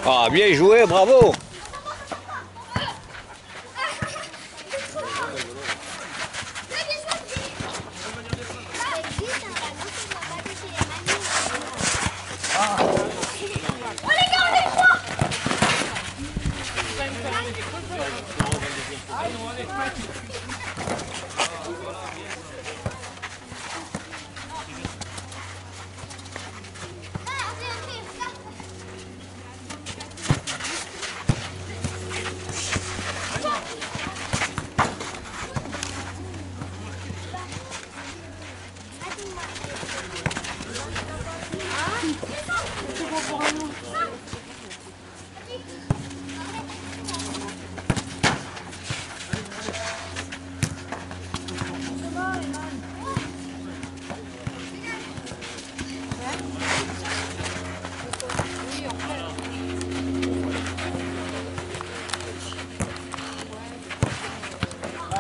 Ah, bien joué, bravo!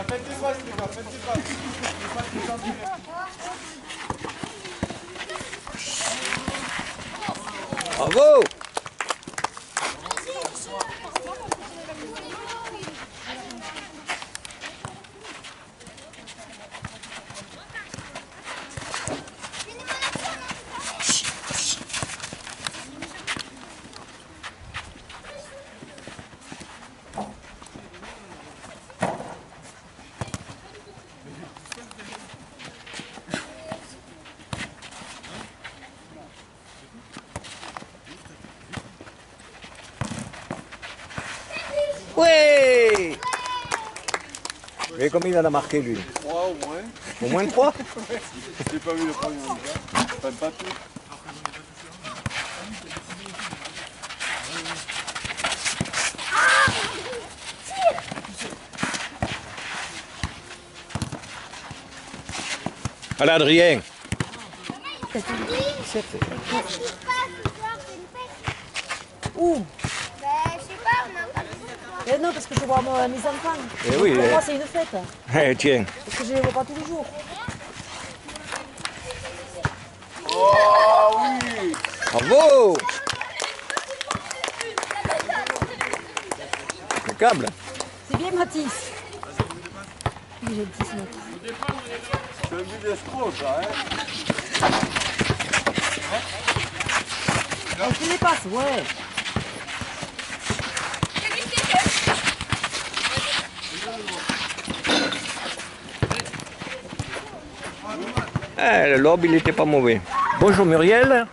Faites des passes, les gars, faites des passes. Bravo! Ouais! Et combien il en a marqué lui? 3 au moins. Au moins 3? Je n'ai pas vu le premier déjà. Enfin, pas tout. Allez Adrien! Où? Ben, je sais pas, on a pas besoin. Non, parce que je vois mes enfants. Eh oui, Pour moi, c'est une fête. Eh, tiens. Parce que je les vois pas tous les jours. Oh oui! Bravo! Impeccable. C'est bien, Mathis. Il est gentil, ce mec. C'est un but d'escroc, ça, hein? On fait les passes, ouais. Eh, le lob, il n'était pas mauvais. Bonjour Muriel.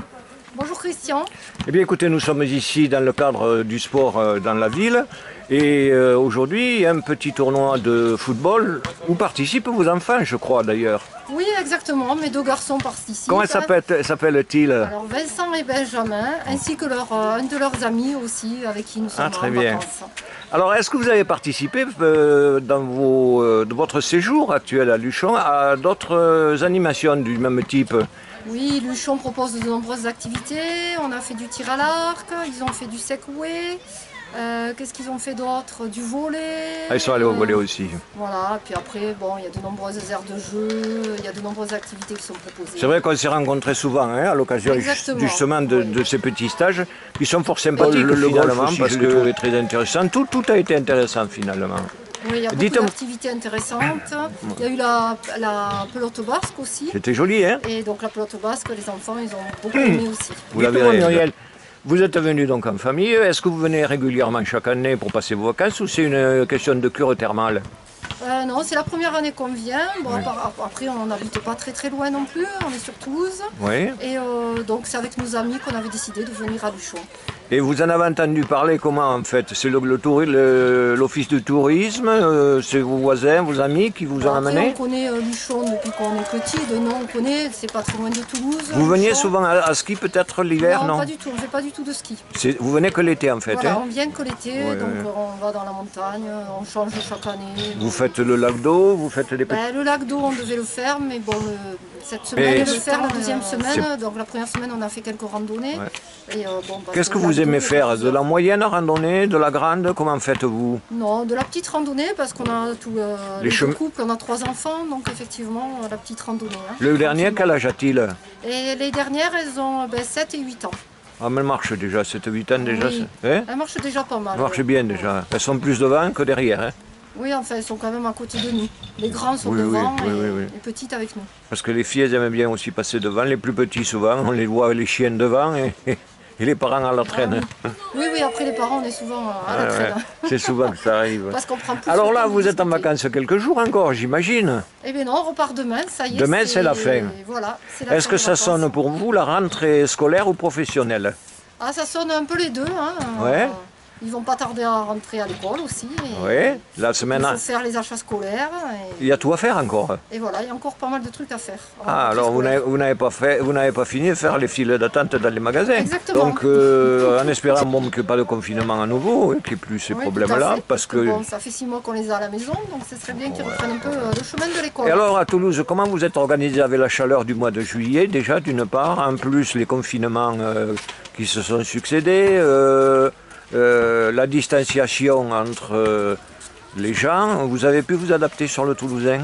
Bonjour Christian. Eh bien écoutez, nous sommes ici dans le cadre du sport dans la ville. Et aujourd'hui, il y a un petit tournoi de football où participent vos enfants, je crois d'ailleurs. Oui, exactement. Mes deux garçons participent. Comment s'appelle-t-il? Alors Vincent et Benjamin, ainsi que un de leurs amis aussi, avec qui nous sommes très en bien. vacances. Alors, est-ce que vous avez participé de votre séjour actuel à Luchon à d'autres animations du même type? Oui, Luchon propose de nombreuses activités. On a fait du tir à l'arc, ils ont fait du segway. Qu'est-ce qu'ils ont fait d'autre? Du volley. Ah, ils sont allés au volley aussi. Voilà, puis après, bon, il y a de nombreuses aires de jeu, il y a de nombreuses activités qui sont proposées. C'est vrai qu'on s'est rencontrés souvent hein, à l'occasion justement de ces petits stages qui sont fort sympathiques finalement parce que je l'ai trouvé très intéressant. Tout a été intéressant finalement. Oui, il y a beaucoup d'activités intéressantes. Il y a eu la pelote basque aussi. C'était joli, hein? Et donc la pelote basque, les enfants, ils ont beaucoup aimé aussi. Dites-moi Muriel, vous êtes venu donc en famille. Est-ce que vous venez régulièrement chaque année pour passer vos vacances ou c'est une question de cure thermale? Non, c'est la première année qu'on vient. Bon, après, on n'habite pas très loin non plus. On est sur Toulouse. Oui. Et donc, c'est avec nos amis qu'on avait décidé de venir à Luchon. Et vous en avez entendu parler comment en fait? C'est l'office de tourisme, c'est vos voisins, vos amis qui vous ont Après, amené? on connaît Luchon depuis qu'on est petit. De nom, on connaît. C'est pas très loin de Toulouse. Vous veniez Luchon. souvent à ski peut-être l'hiver, non? Pas du tout. On fait pas du tout de ski. Vous venez que l'été en fait, Voilà, hein? on vient que l'été. Ouais, donc, ouais. on va dans la montagne. On change chaque année. Vous faites le lac d'eau, vous faites les petits... Le lac d'eau, on devait le faire, mais bon, cette semaine, on va le faire la deuxième semaine. Donc la première semaine, on a fait quelques randonnées. Ouais. Et, bon, parce Qu'est-ce que le vous lac d'eau, aimez il y a faire? De plusieurs- la moyenne randonnée, de la grande? Comment faites-vous? Non, de la petite randonnée, parce qu'on a tout Les chemins- couple, on a 3 enfants, donc effectivement, la petite randonnée. Hein, Le dernier, quel âge a-t-il? Et les dernières, elles ont 7 et 8 ans. Ah mais elle marche déjà, 7-8 ans déjà. Oui. Hein? Elles marchent déjà pas mal. Elle marche bien déjà. Elles sont plus devant que derrière. Hein? Oui, enfin, elles sont quand même à côté de nous. Les grands sont Oui, devant oui, et oui, oui. les petites avec nous. Parce que les filles, elles aiment bien aussi passer devant. Les plus petits, souvent, on les voit les chiens devant et les parents à la traîne. Oui, après les parents, on est souvent à la Ouais, traîne. ouais. C'est souvent que ça arrive. Parce qu'on prend plus Alors le là, temps de vous êtes en discuter. vacances quelques jours encore, j'imagine. Eh bien non, on repart demain, ça y est. Demain, c'est la fin. Voilà, c'est la Est-ce fin que des ça vacances. sonne pour vous la rentrée scolaire ou professionnelle? Ah, ça sonne un peu les deux. Hein. Ouais. Ils vont pas tarder à rentrer à l'école aussi. Et Oui, la il semaine... faut faire les achats scolaires. Il y a tout à faire encore. Et voilà, il y a encore pas mal de trucs à faire. Ah, alors vous n'avez pas fini de faire les files d'attente dans les magasins. Exactement. Donc, en espérant bon, qu'il n'y ait pas de confinement à nouveau, qu'il n'y ait plus ces Oui, tout à problèmes-là, fait, parce que... Bon, ça fait 6 mois qu'on les a à la maison, donc ce serait bien qu'ils reprennent un peu le chemin de l'école. Et alors, à Toulouse, comment vous êtes organisé avec la chaleur du mois de juillet, déjà, d'une part, en plus les confinements qui se sont succédés, la distanciation entre les gens, vous avez pu vous adapter sur le Toulousain?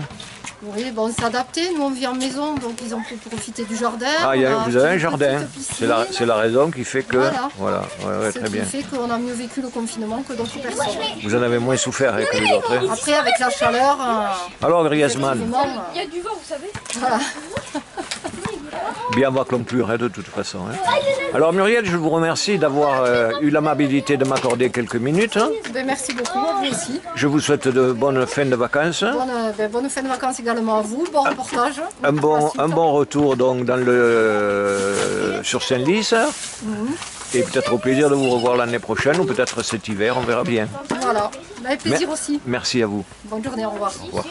Oui, bon, on s'est adapté. Nous, on vit en maison, donc ils ont pu profiter du jardin. Ah, On a vous avez un une jardin, petite piscine. c'est la raison qui fait que... Voilà. Ouais, Ce très qui bien. fait qu'on a mieux vécu le confinement que d'autres personnes. Vous en avez moins souffert que les autres. Hein. Après, avec la chaleur, Alors, Griezmann, effectivement, Il y a du vent, vous savez. voilà. bien on va conclure hein, de toute façon. Hein. Alors Muriel, je vous remercie d'avoir eu l'amabilité de m'accorder quelques minutes. Hein. Ben, merci beaucoup, à vous aussi. Je vous souhaite de bonnes fins de vacances. Bonne fin de vacances également à vous, bon reportage. Un bon retour donc sur Saint-Lys. Et peut-être au plaisir de vous revoir l'année prochaine ou peut-être cet hiver, on verra bien. Voilà, avec plaisir aussi. Merci à vous. Bonne journée, au revoir. Au revoir.